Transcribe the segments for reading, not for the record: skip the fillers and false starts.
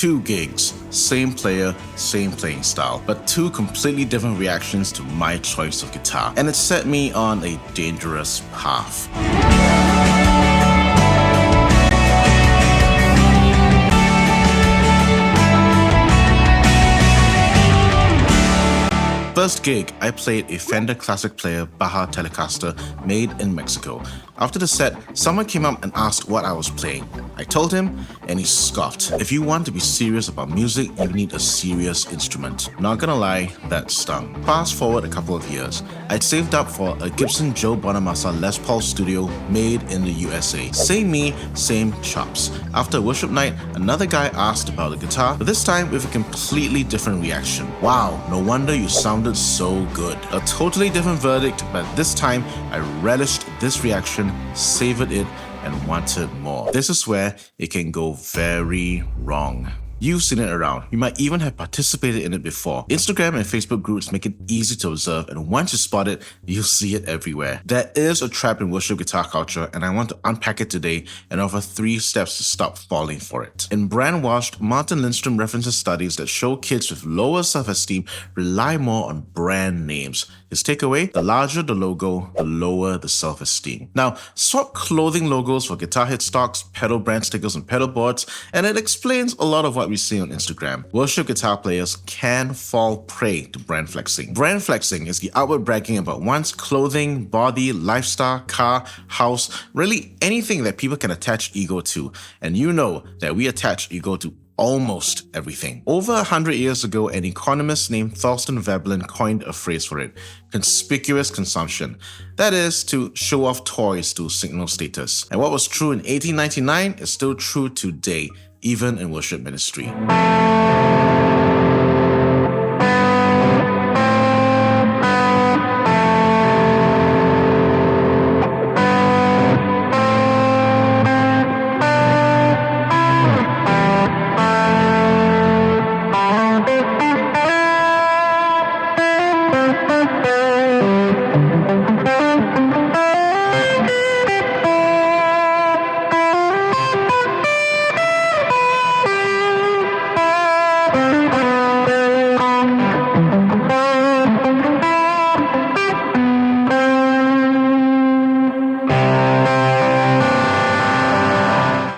2 gigs, same player, same playing style, but 2 completely different reactions to my choice of guitar, and it set me on a dangerous path. First gig, I played a Fender Classic Player Baja Telecaster made in Mexico. After the set, someone came up and asked what I was playing. I told him, and he scoffed. If you want to be serious about music, you need a serious instrument. Not gonna lie, that stung. Fast forward a couple of years. I'd saved up for a Gibson Joe Bonamassa Les Paul Studio made in the USA. Same me, same chops. After worship night, another guy asked about the guitar, but this time with a completely different reaction. Wow, no wonder you sounded so good. A totally different verdict, but this time I relished this reaction, savored it, and wanted more. This is where it can go very wrong. You've seen it around. You might even have participated in it before. Instagram and Facebook groups make it easy to observe, and once you spot it, you'll see it everywhere. There is a trap in worship guitar culture, and I want to unpack it today and offer 3 steps to stop falling for it. In Brand Washed, Martin Lindstrom references studies that show kids with lower self-esteem rely more on brand names. His takeaway: the larger the logo, the lower the self-esteem. Now, swap clothing logos for guitar headstocks, pedal brand stickers, and pedal boards, and it explains a lot of what we see on Instagram. Worship guitar players can fall prey to brand flexing. Brand flexing is the outward bragging about one's clothing, body, lifestyle, car, house, really anything that people can attach ego to. And you know that we attach ego to almost everything. Over 100 years ago, an economist named Thorsten Veblen coined a phrase for it: conspicuous consumption. That is, to show off toys to signal status. And what was true in 1899 is still true today, even in worship ministry.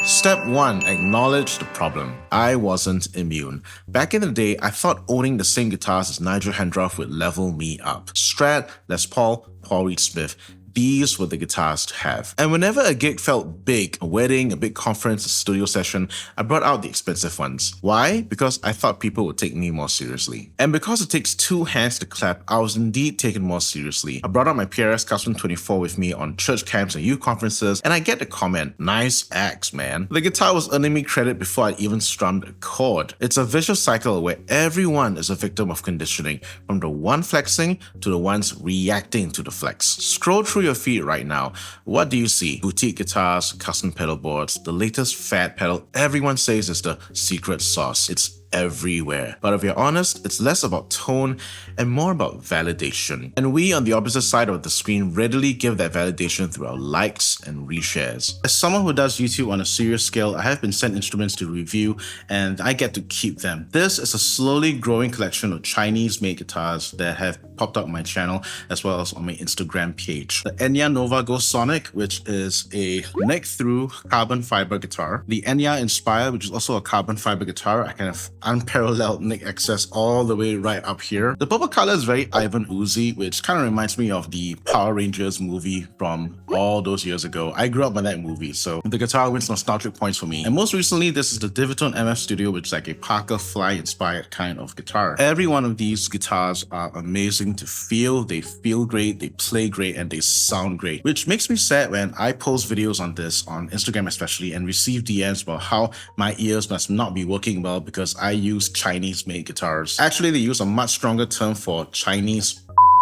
Step 1. Acknowledge the problem. I wasn't immune. Back in the day, I thought owning the same guitars as Nigel Hendroff would level me up. Strat, Les Paul, Paul Reed Smith. These were the guitars to have. And whenever a gig felt big, a wedding, a big conference, a studio session, I brought out the expensive ones. Why? Because I thought people would take me more seriously. And because it takes 2 hands to clap, I was indeed taken more seriously. I brought out my PRS Custom 24 with me on church camps and youth conferences, and I get the comment, "Nice axe, man." The guitar was earning me credit before I even strummed a chord. It's a vicious cycle where everyone is a victim of conditioning, from the one flexing to the ones reacting to the flex. Scroll through your feed right now. What do you see? Boutique guitars, custom pedal boards, the latest fad pedal everyone says is the secret sauce. It's everywhere. But if you're honest, it's less about tone and more about validation. And we on the opposite side of the screen readily give that validation through our likes and reshares. As someone who does YouTube on a serious scale, I have been sent instruments to review and I get to keep them. This is a slowly growing collection of Chinese-made guitars that have popped up on my channel as well as on my Instagram page. The Enya Nova Go Sonic, which is a neck-through carbon fiber guitar. The Enya Inspire, which is also a carbon fiber guitar. I kind of unparalleled neck access all the way right up here. The purple color is very Ivan Oozy, which kind of reminds me of the Power Rangers movie from all those years ago. I grew up on that movie, so the guitar wins nostalgic points for me. And most recently, this is the Diviton MF Studio, which is like a Parker Fly inspired kind of guitar. Every one of these guitars are amazing to feel. They feel great, they play great, and they sound great, which makes me sad when I post videos on this on Instagram especially and receive DMs about how my ears must not be working well because I use Chinese-made guitars. Actually, they use a much stronger term for Chinese.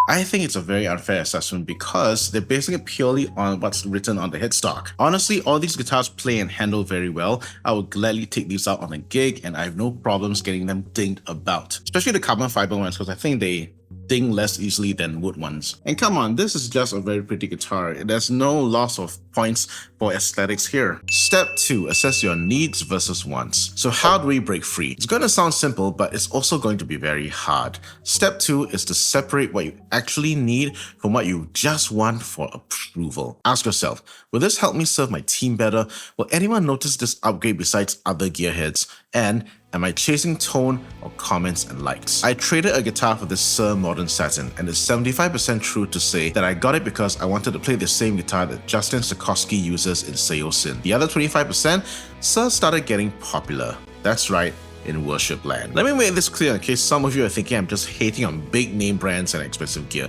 I think it's a very unfair assessment because they're basing it purely on what's written on the headstock. Honestly, all these guitars play and handle very well. I would gladly take these out on a gig and I have no problems getting them dinged about. Especially the carbon fiber ones because I think they ding less easily than wood ones. And come on, this is just a very pretty guitar. There's no loss of points for aesthetics here. Step 2, assess your needs versus wants. So how do we break free? It's going to sound simple, but it's also going to be very hard. Step 2 is to separate what you actually need from what you just want for approval. Ask yourself, will this help me serve my team better? Will anyone notice this upgrade besides other gearheads? And am I chasing tone or comments and likes? I traded a guitar for this Sir Modern Satin, and it's 75% true to say that I got it because I wanted to play the same guitar that Justin Sikorsky uses in Seosin. The other 25%, Sir started getting popular. That's right, in worship land. Let me make this clear in case some of you are thinking I'm just hating on big name brands and expensive gear.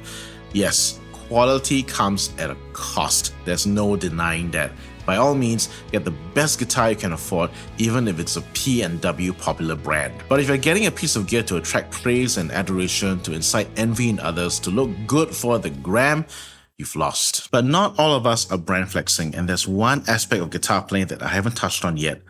Yes, quality comes at a cost. There's no denying that. By all means, get the best guitar you can afford, even if it's a P&W popular brand. But if you're getting a piece of gear to attract praise and adoration, to incite envy in others, to look good for the gram, you've lost. But not all of us are brand flexing, and there's one aspect of guitar playing that I haven't touched on yet: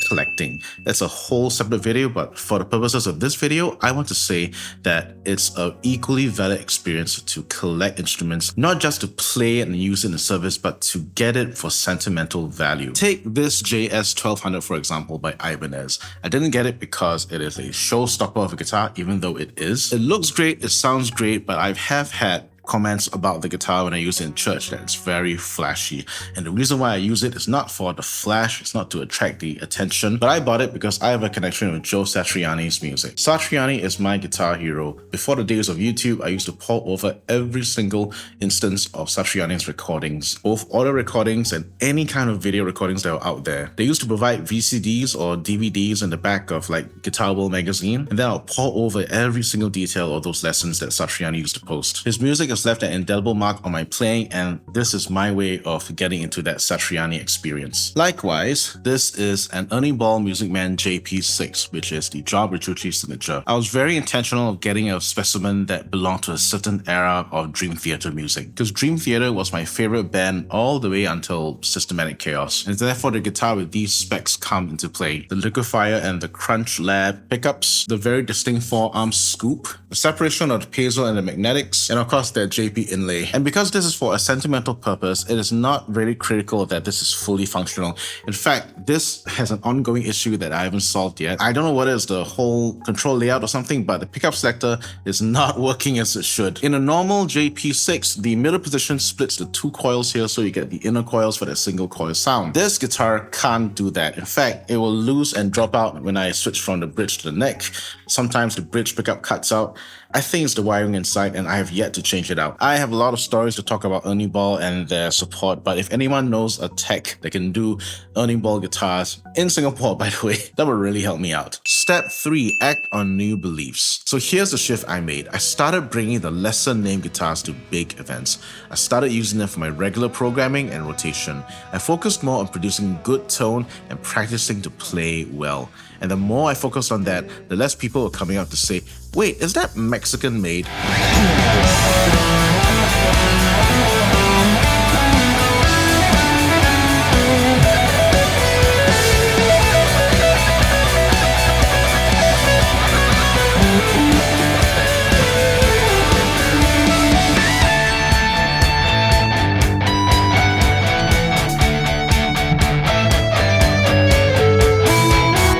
collecting. That's a whole separate video, but for the purposes of this video, I want to say that it's an equally valid experience to collect instruments, not just to play and use it in service, but to get it for sentimental value. Take this JS 1200 for example by Ibanez. I didn't get it because it is a showstopper of a guitar, even though it is. It looks great, it sounds great, but I have had comments about the guitar when I use it in church that it's very flashy, and the reason why I use it is not for the flash, it's not to attract the attention, but I bought it because I have a connection with Joe Satriani's music. Satriani is my guitar hero. Before the days of YouTube, I used to pore over every single instance of Satriani's recordings, both audio recordings and any kind of video recordings that were out there. They used to provide VCDs or DVDs in the back of like Guitar World magazine, and then I'll pore over every single detail of those lessons that Satriani used to post. His music has left an indelible mark on my playing, and this is my way of getting into that Satriani experience. Likewise, this is an Ernie Ball Music Man JP6, which is the Job Petrucci signature. I was very intentional of getting a specimen that belonged to a certain era of Dream Theater music, because Dream Theater was my favorite band all the way until Systematic Chaos, and therefore the guitar with these specs come into play. The liquefier and the Crunch Lab pickups, the very distinct forearm scoop, the separation of the piezo and the magnetics, and of course the JP inlay. And because this is for a sentimental purpose, it is not really critical that this is fully functional. In fact, this has an ongoing issue that I haven't solved yet. I don't know whether it's the whole control layout or something, but the pickup selector is not working as it should. In a normal JP6, the middle position splits the two coils here, so you get the inner coils for that single coil sound. This guitar can't do that. In fact, it will lose and drop out when I switch from the bridge to the neck. Sometimes the bridge pickup cuts out. I think it's the wiring inside, and I have yet to change it out. I have a lot of stories to talk about Ernie Ball and their support, but if anyone knows a tech that can do Ernie Ball guitars in Singapore, by the way, that would really help me out. Step 3, act on new beliefs. So here's the shift I made. I started bringing the lesser named guitars to big events. I started using them for my regular programming and rotation. I focused more on producing good tone and practicing to play well. And the more I focused on that, the less people were coming out to say, wait, is that Mexican-made?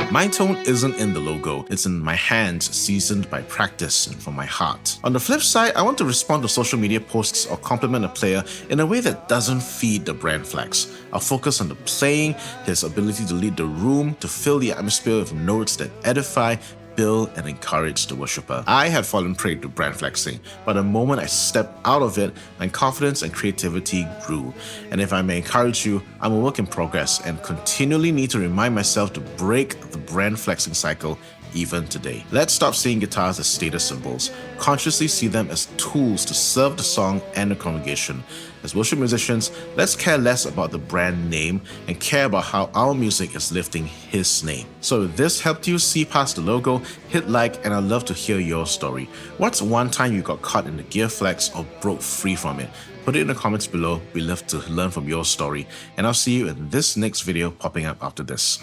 My tone isn't in the logo, it's in my hands, seasoned by practice and from my heart. On the flip side, I want to respond to social media posts or compliment a player in a way that doesn't feed the brand flex. I'll focus on the playing, his ability to lead the room, to fill the atmosphere with notes that edify, build, and encourage the worshipper. I had fallen prey to brand flexing, but the moment I stepped out of it, my confidence and creativity grew. And if I may encourage you, I'm a work in progress and continually need to remind myself to break the brand flexing cycle even today. Let's stop seeing guitars as status symbols. Consciously see them as tools to serve the song and the congregation. As worship musicians, let's care less about the brand name and care about how our music is lifting His name. So if this helped you see past the logo, hit like, and I'd love to hear your story. What's one time you got caught in the gear flex or broke free from it? Put it in the comments below. We'd love to learn from your story. And I'll see you in this next video popping up after this.